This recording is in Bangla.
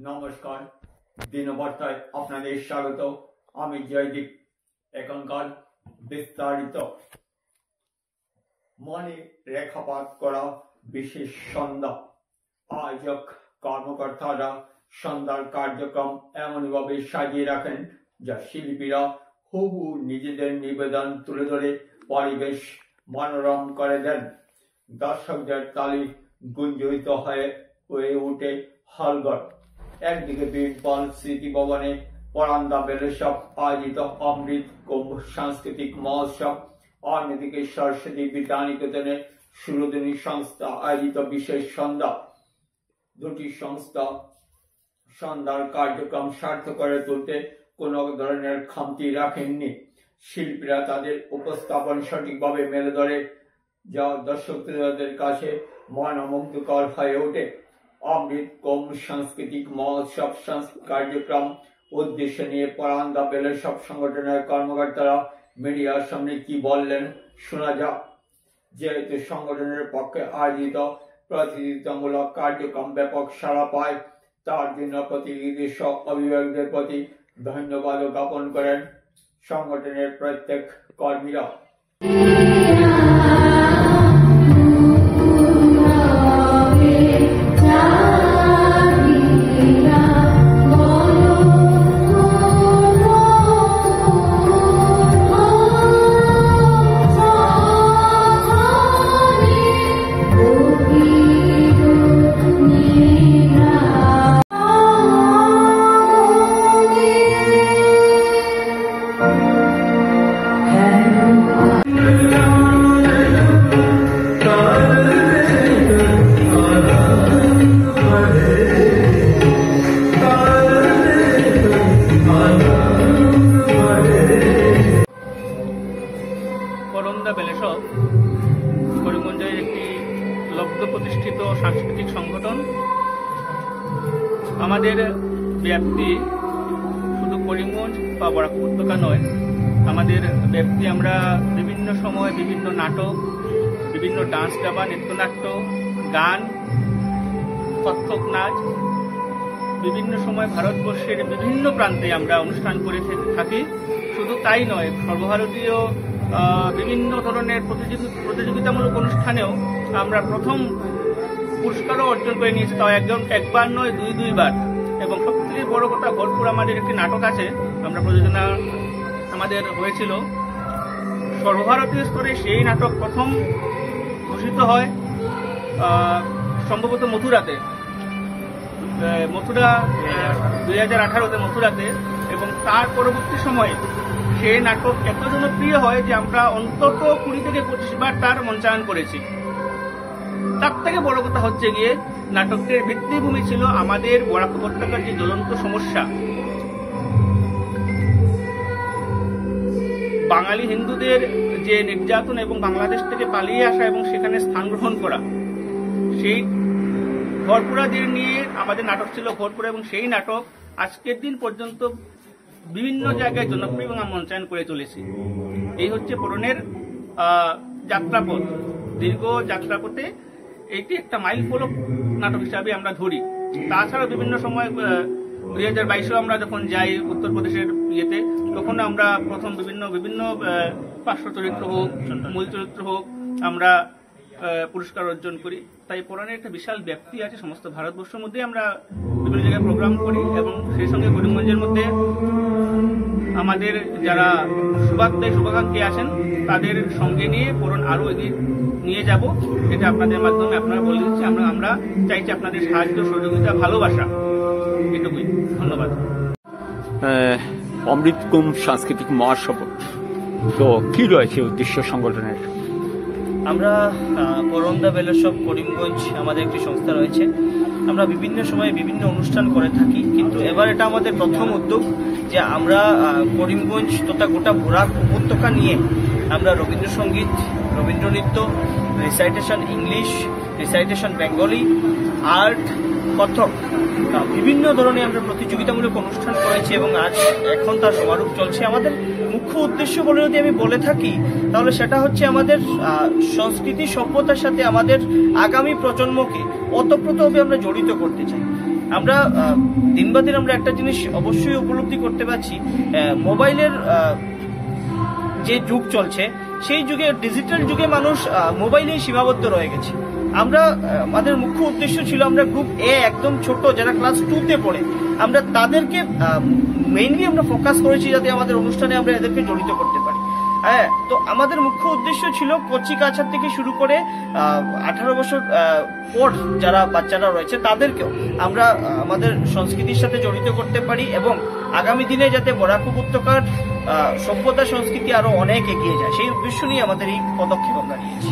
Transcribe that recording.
নমস্কার, দিনবার্তায় আপনাদের স্বাগত। আমি জয়দীপ। এখনকার বিস্তারিত। মনে রেখাপাত করা বিশেষ সন্ধ্যা। আয়োজক কর্মকর্তারা সন্ধ্যার কার্যক্রম এমনভাবে সাজিয়ে রাখেন যা শিল্পীরা হুবহু নিজেদের নিবেদন তুলে ধরে পরিবেশ মনোরম করে দেন। দর্শকদের তালি গুঞ্জরিত হয়ে ওঠে হলঘর। একদিকে বীরবল স্মৃতি ভবনে পরান্দা বেলেসব আয়োজিত অমৃত কুম্ভ সাংস্কৃতিক মহোৎসব, অন্যদিকে সরস্বতী বিদ্যানিকেতনে সুরধনী সংস্থা আয়োজিত বিশেষ সন্ধ্যা। দুটি সংস্থা সন্ধ্যার কার্যক্রম সার্থক করে তুলতে কোনো ধরনের খামতি রাখেননি। শিল্পীরা তাদের উপস্থাপন সঠিকভাবে মেলে ধরে যা দর্শকদের কাছে মনোমুগ্ধকর হয়ে ওঠে। অমৃত কুম্ভ সাংস্কৃতিক মহোৎসব কার্যক্রম উদ্দেশ্য নিয়ে পরান্দা বেলেসব সংগঠনের কর্মকর্তারা মিডিয়ার সামনে কি বললেন শোনা যাক। যেহেতু সংগঠনের পক্ষে আয়োজিত প্রতিযোগিতামূলক কার্যক্রম ব্যাপক সাড়া পায়, তার জন্য প্রতিনিধি সহ অভিভাবকদের প্রতি ধন্যবাদ জ্ঞাপন করেন সংগঠনের প্রত্যেক কর্মীরা। পরান্দা বেলেসব করিমগঞ্জের একটি লব্ধ প্রতিষ্ঠিত সাংস্কৃতিক সংগঠন। আমাদের ব্যাপ্তি শুধু করিমগঞ্জ বা বরাক উপত্যকা নয়, আমাদের ব্যাপ্তি আমরা বিভিন্ন সময় বিভিন্ন নাটক, বিভিন্ন ডান্স গাবা, নৃত্যনাট্য, গান, কত্থক নাচ, বিভিন্ন সময় ভারতবর্ষের বিভিন্ন প্রান্তে আমরা অনুষ্ঠান করে থাকি। শুধু তাই নয়, সর্বভারতীয় বিভিন্ন ধরনের প্রতিযোগিতামূলক অনুষ্ঠানেও আমরা প্রথম পুরস্কারও অর্জন করে নিয়েছি, তাও একবার নয় দুইবার। এবং সবথেকে বড় কথা, ভরপুর আমাদের একটি নাটক আছে, আমরা প্রযোজনা আমাদের হয়েছিল সর্বভারতীয় স্তরে। সেই নাটক প্রথম ঘোষিত হয় সম্ভবত মথুরাতে, মথুরা 2018-তে মথুরাতে। এবং তার পরবর্তী সময়ে সেই নাটক এত জনপ্রিয় হয় যে আমরা অন্তত 20 থেকে 25 বার তার মঞ্চায়ন করেছি। তার থেকে বড় কথা হচ্ছে গিয়ে নাটকের ভিত্তিভূমি ছিল আমাদের বরাক উপত্যকার যে জ্বলন্ত সমস্যা, বাঙালি হিন্দুদের যে নির্যাতন এবং বাংলাদেশ থেকে পালিয়ে আসা এবং সেখানে স্থান গ্রহণ করা। সেই ভরপুরাদের নিয়ে আমাদের নাটক ছিল ভরপুরা, এবং সেই নাটক আজকের দিন পর্যন্ত বিভিন্ন জায়গায় জনপ্রিয় এবং মঞ্চায়ন করে চলেছি। এই হচ্ছে পূরণের যাত্রাপথ। দীর্ঘ যাত্রাপথে এটি একটা মাইল ফলক নাটক হিসাবে আমরা ধরি। তাছাড়া বিভিন্ন সময় 2022-এও আমরা যখন যাই উত্তরপ্রদেশের ইয়েতে, তখন আমরা প্রথম বিভিন্ন পার্শ্ব চরিত্র হোক, মূল চরিত্র হোক, আমরা পুরস্কার অর্জন করি। তাই পুরাণের একটা বিশাল ব্যাপ্তি আছে সমস্ত ভারতবর্ষের মধ্যে। আমরা বিভিন্ন জায়গায় প্রোগ্রাম করি এবং সেই সঙ্গে করিমগঞ্জের মধ্যে আমাদের যারা শুভাকাঙ্ক্ষী আছেন তাদের সঙ্গে নিয়ে পুরাণ আরো এগিয়ে নিয়ে যাব। এটা আপনাদের মাধ্যমে আপনারা বলে দিচ্ছি। আমরা চাইছি আপনাদের সাহায্য, সহযোগিতা, ভালোবাসা, এটুকুই। ধন্যবাদ। অমৃত কুম্ভ সাংস্কৃতিক মহোৎসব তো কি রয়েছে উদ্দেশ্য সংগঠনের? আমরা পরান্দা বেলেসব করিমগঞ্জ আমাদের একটি সংস্থা রয়েছে। আমরা বিভিন্ন সময়ে বিভিন্ন অনুষ্ঠান করে থাকি, কিন্তু এবার এটা আমাদের প্রথম উদ্যোগ যে আমরা করিমগঞ্জ তথা গোটা বরাক উপত্যকা নিয়ে আমরা Rabindrasangeet, Rabindranritya, recitation English, recitation Bengali, art, Kathak, বিভিন্ন ধরনের আমরা প্রতিযোগিতামূলক অনুষ্ঠান করেছি এবং এখন তার সমারোহ চলছে। আমাদের মুখ্য উদ্দেশ্য বলে যদি আমি বলে থাকি তাহলে সেটা হচ্ছে আমাদের সংস্কৃতি সভ্যতার সাথে আমাদের আগামী প্রজন্মকে ওতপ্রোতভাবে আমরা জড়িত করতে চাই। আমরা দিন বা দিন আমরা একটা জিনিস অবশ্যই উপলব্ধি করতে পারছি, মোবাইলের যে যুগ চলছে সেই যুগে, ডিজিটাল যুগে মানুষ মোবাইলেই সীমাবদ্ধ রয়ে গেছে। আমরা আমাদের মুখ্য উদ্দেশ্য ছিল আমরা গ্রুপ এ একদম ছোট যারা ক্লাস 2-তে পড়ে, আমরা তাদেরকে মেইনলি আমরা ফোকাস করেছি যাতে আমাদের অনুষ্ঠানে আমরা এদেরকে জড়িত করতে পারি। হ্যাঁ, তো আমাদের মুখ্য উদ্দেশ্য ছিল কচি কাছার থেকে শুরু করে 18 বছর পর যারা বাচ্চারা রয়েছে তাদেরকেও আমরা আমাদের সংস্কৃতির সাথে জড়িত করতে পারি এবং আগামী দিনে যাতে বরাক উপত্যকার সভ্যতা সংস্কৃতি আরো অনেক এগিয়ে যায় সেই উদ্দেশ্য নিয়ে আমাদের এই পদক্ষেপ আমরা নিয়েছি।